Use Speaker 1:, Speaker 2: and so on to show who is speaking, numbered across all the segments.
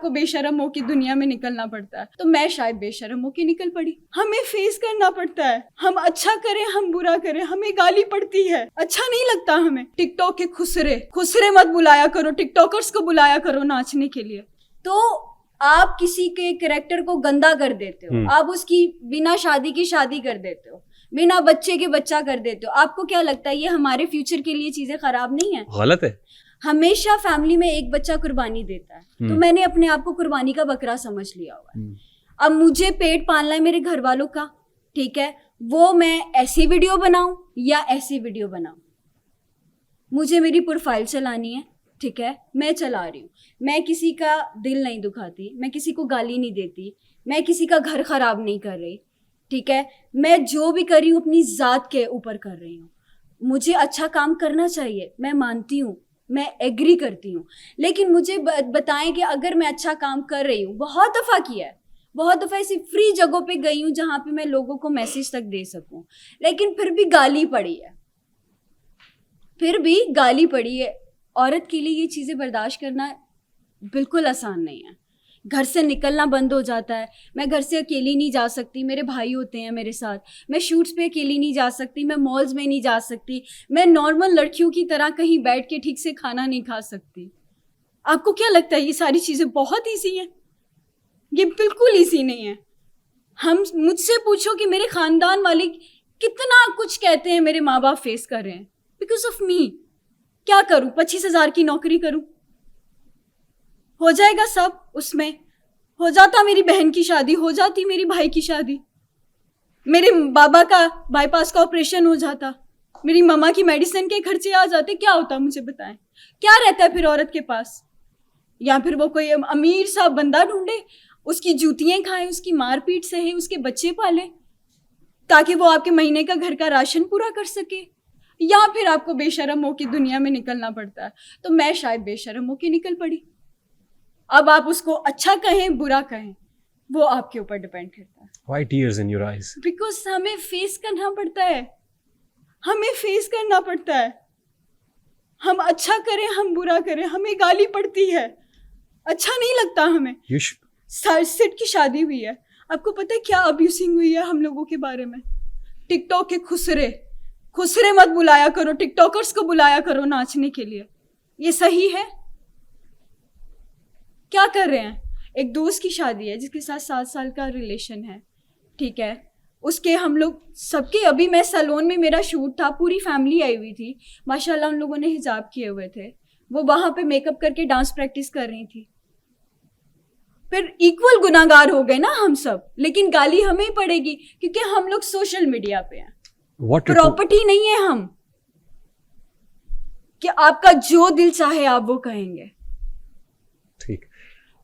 Speaker 1: आपको बेशर्म हो के दुनिया में निकलना पड़ता है, तो मैं शायद बेशर्म हो के निकल पड़ी। हमें फेस करना पड़ता है, हम अच्छा करें हम बुरा करें, हमें गाली पड़ती है, अच्छा नहीं लगता हमें। टिकटॉक के खुसरे मत बुलाया करो, टिकटॉकर्स को बुलाया करो नाचने के लिए। तो आप किसी के कैरेक्टर को गंदा कर देते हो, आप उसकी बिना शादी की शादी कर देते हो, बिना बच्चे के बच्चा कर देते हो। आपको क्या लगता है ये हमारे फ्यूचर के लिए चीजें खराब नहीं है?
Speaker 2: गलत है।
Speaker 1: हमेशा फैमिली में एक बच्चा कुर्बानी देता है, तो मैंने अपने आप को कुर्बानी का बकरा समझ लिया हुआ है। अब मुझे पेट पालना है मेरे घर वालों का, ठीक है, वो मैं ऐसी वीडियो बनाऊं या ऐसी वीडियो बनाऊं, मुझे मेरी प्रोफाइल चलानी है, ठीक है, मैं चला रही हूँ। मैं किसी का दिल नहीं दुखाती, मैं किसी को गाली नहीं देती, मैं किसी का घर खराब नहीं कर रही, ठीक है। मैं जो भी कर रही हूँ अपनी जात के ऊपर कर रही हूँ। मुझे अच्छा काम करना चाहिए, मैं मानती हूँ, मैं एग्री करती हूँ, लेकिन मुझे बताएं कि अगर मैं अच्छा काम कर रही हूँ, बहुत दफ़ा किया है, बहुत दफ़ा ऐसी फ्री जगहों पे गई हूँ जहाँ पे मैं लोगों को मैसेज तक दे सकूँ, लेकिन फिर भी गाली पड़ी है, फिर भी गाली पड़ी है। औरत के लिए ये चीज़ें बर्दाश्त करना बिल्कुल आसान नहीं है। घर से निकलना बंद हो जाता है, मैं घर से अकेली नहीं जा सकती, मेरे भाई होते हैं मेरे साथ, मैं शूट्स पे अकेली नहीं जा सकती, मैं मॉल्स में नहीं जा सकती, मैं नॉर्मल लड़कियों की तरह कहीं बैठ के ठीक से खाना नहीं खा सकती। आपको क्या लगता है ये सारी चीज़ें बहुत ईजी हैं? ये बिल्कुल ईजी नहीं है। हम मुझसे पूछो कि मेरे ख़ानदान वाले कितना कुछ कहते हैं मेरे माँ बाप फेस कर रहे हैं बिकॉज ऑफ मी। क्या करूँ? 25,000 की नौकरी करूँ? हो जाएगा सब, उसमें हो जाता मेरी बहन की शादी, हो जाती मेरी भाई की शादी, मेरे बाबा का बाईपास का ऑपरेशन हो जाता, मेरी मम्मा की मेडिसिन के खर्चे आ जाते, क्या होता मुझे बताएं? क्या रहता है फिर औरत के पास? या फिर वो कोई अमीर सा बंदा ढूंढे, उसकी जूतियां खाए, उसकी मारपीट सहे, उसके बच्चे पाले ताकि वो आपके महीने का घर का राशन पूरा कर सके, या फिर आपको बेशर्म हो के दुनिया में निकलना पड़ता है। तो मैं शायद बेशर्म हो के निकल पड़ी। अब आप उसको अच्छा कहें बुरा कहें, वो आपके ऊपर डिपेंड करता है।
Speaker 2: Why tears in your eyes?
Speaker 1: Because हमें फेस करना पड़ता है, हमें फेस करना पड़ता है। हम अच्छा करें हम बुरा करें, हमें गाली पड़ती है, अच्छा नहीं लगता हमें। सिड की शादी हुई है, आपको पता है क्या अब्यूसिंग हुई है हम लोगों के बारे में? टिकटॉक के खुसरे मत बुलाया करो, टिकटॉकर्स को बुलाया करो नाचने के लिए। ये सही है? क्या कर रहे हैं? एक दोस्त की शादी है जिसके साथ 7 साल का रिलेशन है, ठीक है, उसके हम लोग सबके, अभी मैं सैलून में मेरा शूट था, पूरी फैमिली आई हुई थी, माशाल्लाह उन लोगों ने हिजाब किए हुए थे, वो वहाँ पे मेकअप करके डांस प्रैक्टिस कर रही थी। फिर इक्वल गुनाहगार हो गए ना हम सब, लेकिन गाली हमें ही पड़ेगी क्योंकि हम लोग सोशल मीडिया पे हैं, प्रॉपर्टी नहीं है हम कि आपका जो दिल चाहे आप वो कहेंगे।
Speaker 2: ठीक।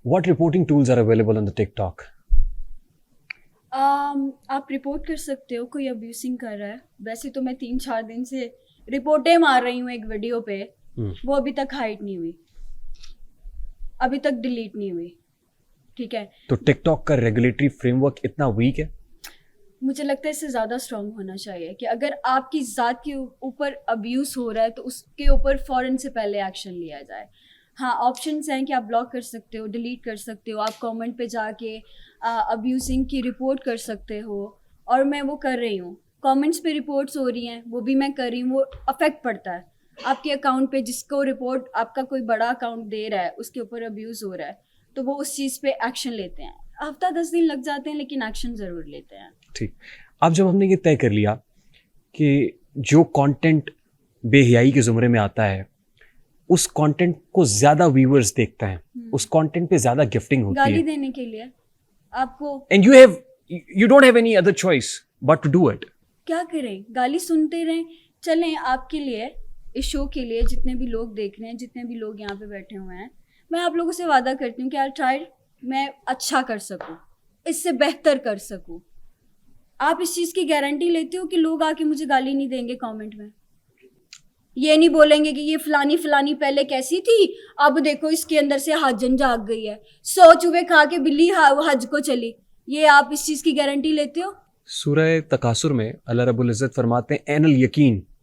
Speaker 2: What reporting tools are available on the TikTok?
Speaker 1: आप रिपोर्ट कर सकते हो कोई अब्यूसिंग कर रहा है। वैसे तो मैं 3-4 दिन से रिपोर्टें मार रही हूँ एक वीडियो पे, वो अभी तक हाइड नहीं हुई, अभी तक डिलीट नहीं हुई, ठीक है।
Speaker 2: तो टिकटॉक का रेगुलेटरी फ्रेमवर्क इतना वीक है?
Speaker 1: मुझे लगता है इससे ज़्यादा स्ट्रॉन्ग होना चाहिए कि अगर आपकी ज़ात के ऊपर अब्यूज़ हो रहा है तो उसके ऊपर फ़ौरन से पहले एक्शन लिया जाए। हाँ, ऑप्शंस हैं कि आप ब्लॉक कर सकते हो, डिलीट कर सकते हो, आप कमेंट पे जाके अब्यूजिंग की रिपोर्ट कर सकते हो, और मैं वो कर रही हूँ। कमेंट्स पे रिपोर्ट्स हो रही हैं, वो भी मैं कर रही हूँ, वो अफेक्ट पड़ता है आपके अकाउंट पे। जिसको रिपोर्ट आपका कोई बड़ा अकाउंट दे रहा है, उसके ऊपर अब्यूज़ हो रहा है, तो वो उस चीज़ पे एक्शन लेते हैं। हफ्ता 10 दिन लग जाते हैं, लेकिन एक्शन ज़रूर लेते हैं।
Speaker 2: ठीक। अब जब हमने ये तय कर लिया कि जो कंटेंट बेहयाई के ज़ुमरे में आता है उस कंटेंट को ज़्यादा व्यूअर्स देखते हैं, उस कंटेंट पे ज़्यादा गिफ्टिंग होती है,
Speaker 1: गाली देने के लिए आपको,
Speaker 2: and you don't have any other choice but to do it.
Speaker 1: क्या करें? गाली सुनते रहें? चलें, आपके लिए, इस शो के लिए जितने भी लोग देख रहे हैं, जितने भी लोग यहाँ पे बैठे हुए हैं, मैं आप लोगों से वादा करती हूँ कि आई ट्राई, मैं अच्छा कर सकूँ, इससे बेहतर कर सकूँ। आप इस चीज़ की गारंटी लेते हो कि लोग आके मुझे गाली नहीं देंगे कमेंट में? ये नहीं बोलेंगे कि ये फलानी पहले कैसी थी, अब देखो इसके अंदर से हजन जाग गई है, 100 चूहे खा के बिल्ली हज को चली। ये आप इस चीज़ की गारंटी लेते हो?
Speaker 2: सूरह तकासुर में अल्लाह रब्बुल इज़्ज़त फरमाते हैं एनल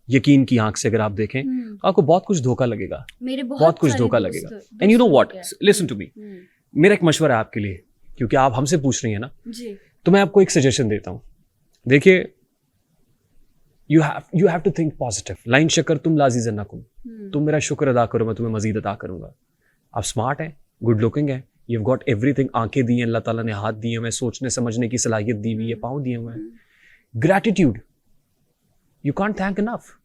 Speaker 2: यकीन की आंख से अगर आप देखें आपको बहुत कुछ धोखा लगेगा,
Speaker 1: मेरे
Speaker 2: बहुत कुछ धोखा लगेगा। And you know what, listen to me, मेरा एक मशवरा है आपके लिए, क्योंकि आप हमसे पूछ रही हैं ना,
Speaker 1: जी
Speaker 2: तो मैं आपको एक सजेशन देता हूँ. देखिए, you have to think positive. लाइन शकर तुम लाजीज़न नकुम, तुम मेरा शुक्र अदा करो, मैं तुम्हें मजीद अदा करूंगा. आप स्मार्ट हैं, गुड लुकिंग है, यू गॉट एवरीथिंग. आंखें दी हैं अल्लाह ताला ने, हाथ दिए हुए, सोचने समझने की सलाहियत दी हुई है, पाँव दिए हुए हैं. Gratitude you can't thank enough.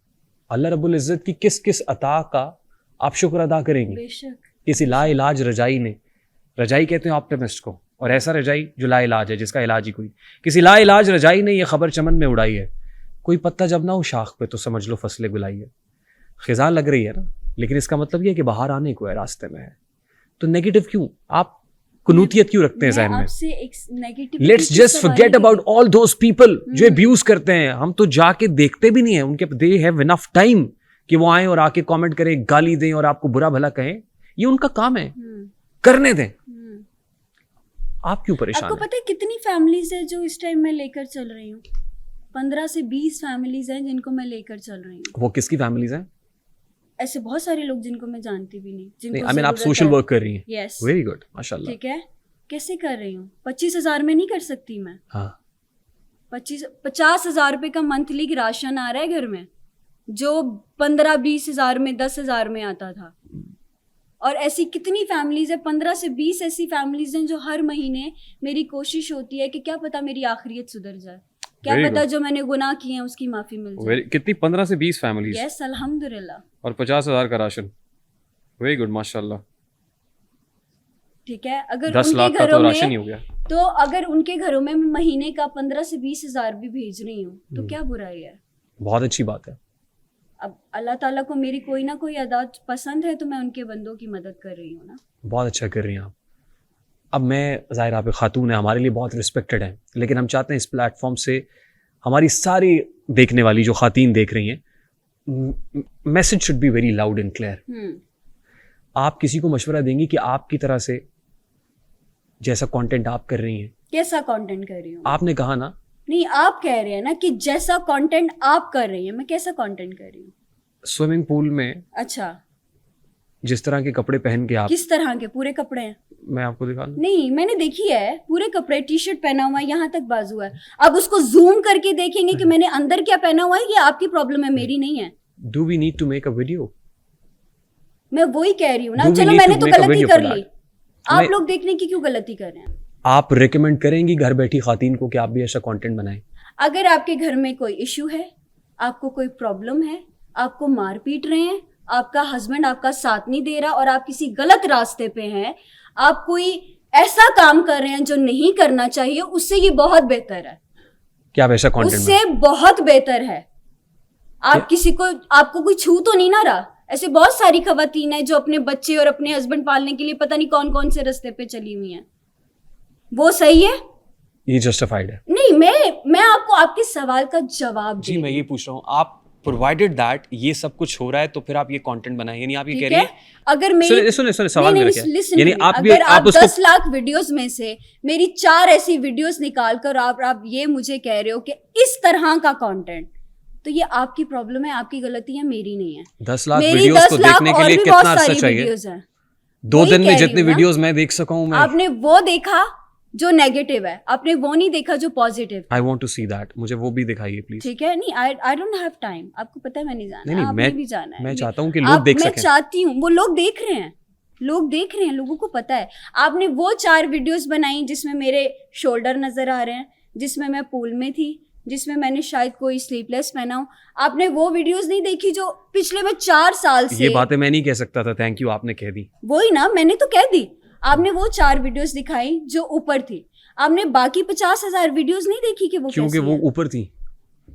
Speaker 2: अल्लाह रब्बुल इज़्ज़त की किस किस अता का आप शुक्र अदा करेंगे.
Speaker 1: बेशक.
Speaker 2: किसी लाइलाज रजाई ने, रजाई कहते हैं ऑप्टिमिस्ट को, और ऐसा रजाई जो लाइलाज है, जिसका इलाज ही कोई, किसी लाइलाज रजाई ने ये खबर चमन में उड़ाई है, कोई पत्ता जब ना हो शाख पे तो समझ लो फसलें गुलाई है. खिज़ां लग रही है ना, लेकिन इसका मतलब ये है कि बाहर आने को है, रास्ते में है. तो नेगेटिव क्यों, आप कुनूतियत क्यों रखते हैं ज़हन में?
Speaker 1: आपसे एक negative,
Speaker 2: let's just forget about all those people जो अब्यूज करते हैं. हम तो जाके देखते भी नहीं है, उनके दे हैव इनफ टाइम कि वो आए और आके कमेंट करें, गाली दें और आपको बुरा भला कहें. ये उनका काम है, करने दें. आप क्यों परेशान
Speaker 1: आपको
Speaker 2: हैं?
Speaker 1: पता है कितनी फैमिलीज है जो इस टाइम मैं लेकर चल रही हूँ? 15 से 20 फैमिलीज हैं जिनको मैं लेकर चल रही हूँ.
Speaker 2: वो किसकी फैमिलीज हैं?
Speaker 1: ऐसे बहुत सारे लोग जिनको मैं जानती भी नहीं, जिनको
Speaker 2: आई मीन आप सोशल वर्क कर रही हैं.
Speaker 1: यस,
Speaker 2: वेरी गुड, माशाल्लाह.
Speaker 1: ठीक है. कैसे कर रही हूँ? 25,000 में नहीं कर सकती मैं.
Speaker 2: हाँ,
Speaker 1: 50,000 रुपए का मंथली राशन आ रहा है घर में, जो 15-20 हजार में, 10,000 में आता था. और ऐसी कितनी फैमिलीज है, 15 से 20 ऐसी फैमिलीज हैं जो हर महीने मेरी कोशिश होती है कि क्या पता मेरी आखिरियत सुधर जाए, क्या
Speaker 2: Very
Speaker 1: पता
Speaker 2: good.
Speaker 1: जो मैंने गुनाह किए हैं उसकी माफी मिल जाए.
Speaker 2: कितनी 15 से 20 फैमिलीज
Speaker 1: यस, अल्हम्दुलिल्लाह.
Speaker 2: और 50,000 का राशन. वेरी गुड, माशाल्लाह.
Speaker 1: ठीक है. अगर
Speaker 2: 10
Speaker 1: उनके
Speaker 2: लाख का
Speaker 1: घरों
Speaker 2: तो राशन ही
Speaker 1: में,
Speaker 2: हो गया.
Speaker 1: तो अगर उनके घरों में मैं महीने का 15 से 20 हजार भी भेज रही हूँ तो क्या बुराई है?
Speaker 2: बहुत अच्छी बात है.
Speaker 1: अब अल्लाह ताला को मेरी कोई ना कोई अदा पसंद है तो मैं उनके बंदों की मदद कर रही हूँ ना.
Speaker 2: बहुत अच्छा कर रही हैं आप. अब मैं, ज़ाहिर आप एक खातून है, हमारे लिए बहुत रिस्पेक्टेड है, लेकिन हम चाहते हैं इस प्लेटफॉर्म से हमारी सारी देखने वाली जो खातीन देख रही हैं, message should be very loud and clear. आप किसी को मशवरा देंगी कि आपकी तरह से जैसा कंटेंट आप कर रही हैं,
Speaker 1: कैसा कंटेंट कर रही हूँ?
Speaker 2: आपने कहा ना,
Speaker 1: नहीं, आप कह रहे हैं ना कि जैसा कंटेंट आप कर रही हैं, मैं कैसा कंटेंट कर रही हूँ?
Speaker 2: स्विमिंग पूल में
Speaker 1: अच्छा,
Speaker 2: जिस तरह के कपड़े पहन के आप,
Speaker 1: किस तरह के पूरे कपड़े हैं?
Speaker 2: मैं आपको दिखा दूं?
Speaker 1: नहीं, मैंने देखी है पूरे कपड़े, टी शर्ट पहना हुआ है, यहाँ तक बाजू है. अब उसको जूम करके देखेंगे कि मैंने अंदर क्या पहना हुआ है, ये आपकी प्रॉब्लम है, मेरी नहीं है.
Speaker 2: Do we need to make a video?
Speaker 1: मैं वही कह रही हूँ ना.
Speaker 2: Do we
Speaker 1: चलो
Speaker 2: need
Speaker 1: मैंने
Speaker 2: to
Speaker 1: तो
Speaker 2: make a
Speaker 1: गलती
Speaker 2: video
Speaker 1: कर
Speaker 2: for
Speaker 1: ली,
Speaker 2: that?
Speaker 1: आप
Speaker 2: मैं-
Speaker 1: लोग देखने की क्यों गलती कर रहे हैं?
Speaker 2: आप रिकमेंड करेंगी घर बैठी खातीन को कि आप भी ऐसा कंटेंट बनाएं?
Speaker 1: अगर आपके घर में कोई इशू है, आपको कोई प्रॉब्लम है, आपको मार पीट रहे हैं, आपका हस्बैंड आपका साथ नहीं दे रहा और आप किसी गलत रास्ते पे हैं, आप कोई ऐसा काम कर रहे हैं जो नहीं करना चाहिए, उससे ये बहुत बेहतर है.
Speaker 2: क्या आप ऐसा कंटेंट
Speaker 1: उससे बहुत बेहतर है. आप किसी को, आपको कोई छू तो नहीं ना रहा. ऐसे बहुत सारी खवातीन हैं जो अपने बच्चे और अपने हस्बैंड पालने के लिए पता नहीं कौन कौन से रास्ते पे चली हुई हैं. वो सही है?
Speaker 2: ये जस्टिफाइड है?
Speaker 1: नहीं, मैं आपको आपके सवाल का जवाब
Speaker 2: जी,
Speaker 1: दे
Speaker 2: मैं
Speaker 1: रही
Speaker 2: ये पूछ रहा हूँ, आप प्रोवाइडेड दैट ये सब कुछ हो रहा है तो फिर आप ये कंटेंट बनाएं, यानी आप ये
Speaker 1: हूं,
Speaker 2: कह
Speaker 1: ठीक
Speaker 2: रही
Speaker 1: है?
Speaker 2: हैं?
Speaker 1: अगर मेरी
Speaker 2: सुने सवाल
Speaker 1: नहीं,
Speaker 2: मेरा
Speaker 1: नहीं,
Speaker 2: क्या है?
Speaker 1: listen
Speaker 2: यानी
Speaker 1: to me.
Speaker 2: आप भी
Speaker 1: अगर
Speaker 2: आप
Speaker 1: आप
Speaker 2: उसको
Speaker 1: 10 लाख वीडियोस में से मेरी 4 ऐसी वीडियोस निकाल कर आप ये मुझे कह रहे हो कि इस तरह का कंटेंट, तो ये आपकी प्रॉब्लम है, आपकी गलती है, मेरी नहीं है.
Speaker 2: 10 लाख
Speaker 1: मेरी
Speaker 2: वीडियोस
Speaker 1: 10
Speaker 2: को
Speaker 1: लाख
Speaker 2: देखने के
Speaker 1: और
Speaker 2: लिए
Speaker 1: भी
Speaker 2: कितना
Speaker 1: बहुत
Speaker 2: अर्सा
Speaker 1: सारी
Speaker 2: चाहिए?
Speaker 1: वीडियोस हैं.
Speaker 2: 2
Speaker 1: वही
Speaker 2: दिन में
Speaker 1: कह रही
Speaker 2: जितने
Speaker 1: हूँ ना.
Speaker 2: वीडियोस मैं देख सका हूं, मैं
Speaker 1: आपने वो देखा जो नेगेटिव है, आपने वो नहीं देखा जो positive.
Speaker 2: I want to see that, मुझे वो भी दिखाइए प्लीज.
Speaker 1: ठीक है? नहीं, आई डोंट हैव टाइम. आपको पता है मैं नहीं जाना.
Speaker 2: नहीं,
Speaker 1: आपने भी जाना है.
Speaker 2: मैं चाहता हूं कि लोग देख
Speaker 1: मैं
Speaker 2: सकें.
Speaker 1: चाहती हूँ, वो लोग देख रहे हैं, लोगों को पता है. आपने वो 4 वीडियोस बनाई जिसमें मेरे शोल्डर नजर आ रहे हैं, जिसमें मैं पूल में थी, जिसमें मैंने शायद कोई स्लीपलेस पहना हो. आपने वो वीडियोस नहीं देखी जो पिछले मैं 4 साल से.
Speaker 2: ये बातें मैं नहीं कह सकता था, थैंक यू, आपने कह दी.
Speaker 1: वही ना, मैंने तो कह दी. आपने वो 4 वीडियोस दिखाई जो ऊपर थी, आपने बाकी 50,000 वीडियोस नहीं देखी कि वो
Speaker 2: क्योंकि
Speaker 1: कैसी
Speaker 2: वो
Speaker 1: है.
Speaker 2: ऊपर थी.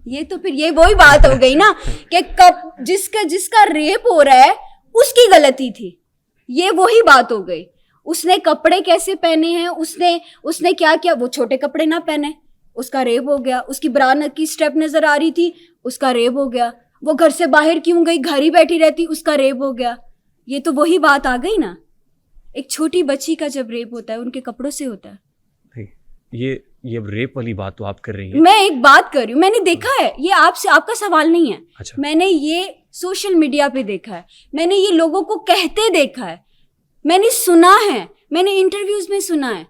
Speaker 1: ये तो फिर ये वही बात हो गई ना कि कब जिसका रेप हो रहा है उसकी गलती थी. ये वही बात हो गई. उसने कपड़े कैसे पहने हैं, उसने क्या किया, वो छोटे कपड़े ना पहने, उसका रेप हो गया. उसकी ब्रा की स्टेप नजर आ रही थी, उसका रेप हो गया. वो घर से बाहर क्यों गई, घर ही बैठी रहती, उसका रेप हो गया. ये तो वही बात आ गई ना. एक छोटी बच्ची का जब रेप होता है उनके कपड़ों से होता है.
Speaker 2: नहीं, ये रेप वाली बात तो आप कर रही हैं.
Speaker 1: मैं एक बात कर रही हूँ, मैंने देखा है, ये आपसे आपका सवाल नहीं है.
Speaker 2: अच्छा.
Speaker 1: मैंने ये सोशल मीडिया पे देखा है, मैंने ये लोगों को कहते देखा है, मैंने सुना है, मैंने इंटरव्यूज में सुना है